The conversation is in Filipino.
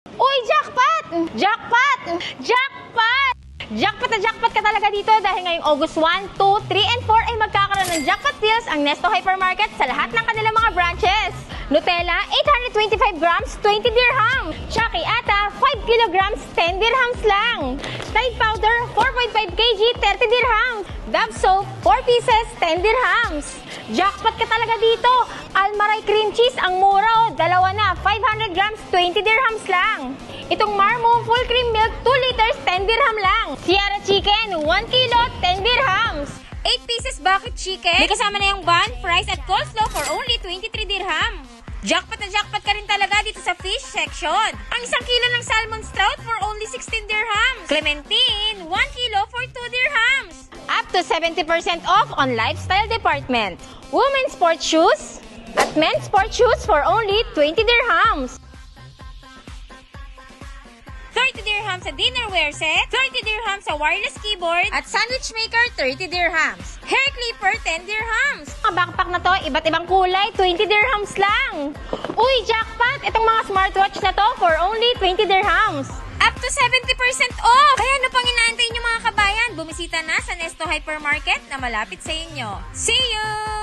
Uy, jackpot! Jackpot! Jackpot! Jackpot na jackpot ka talaga dito dahil ngayong August 1, 2, 3, and 4 ay magkakaroon ng jackpot deals ang Nesto Hypermarket sa lahat ng kanilang mga branches. Nutella, 825 grams, 20 dirham. Chucky Ata, 5 kilograms, 10 dirhams lang. Tide powder, 4.5 kg, 30 dirhams. Dove soap, 4 pieces, 10 dirhams. Jackpot ka talaga dito. Almaray cream cheese, ang mura, dalawa na, 500 grams, 20 dirhams lang. Itong Marmo full cream milk, 2 liters, 10 dirham lang. Sierra chicken, 1 kilo, 10 dirhams. 8 pieces bucket chicken. May kasama na yung bun, fries at coleslaw for only 23 dirham. Jackpot na jackpot ka rin talaga dito sa fish section. Ang 1 kilo ng salmon strout for only 16 dirhams. Clementine, 1 kilo for 2 dirhams. Up to 70% off on lifestyle department. Women's sports shoes at men's sports shoes for only 20 dirhams. 30 dirhams sa dinnerware set, 30 dirhams sa wireless keyboard, at sandwich maker, 30 dirhams. Hair clipper, 10 dirhams. Ang backpack na to, iba't ibang kulay, 20 dirhams lang. Uy, jackpot! Itong mga smartwatch na to for only 20 dirhams. Up to 70% off! Kaya ano pang inaantay nyo mga kabayan? Bumisita na sa Nesto Hypermarket na malapit sa inyo. See you!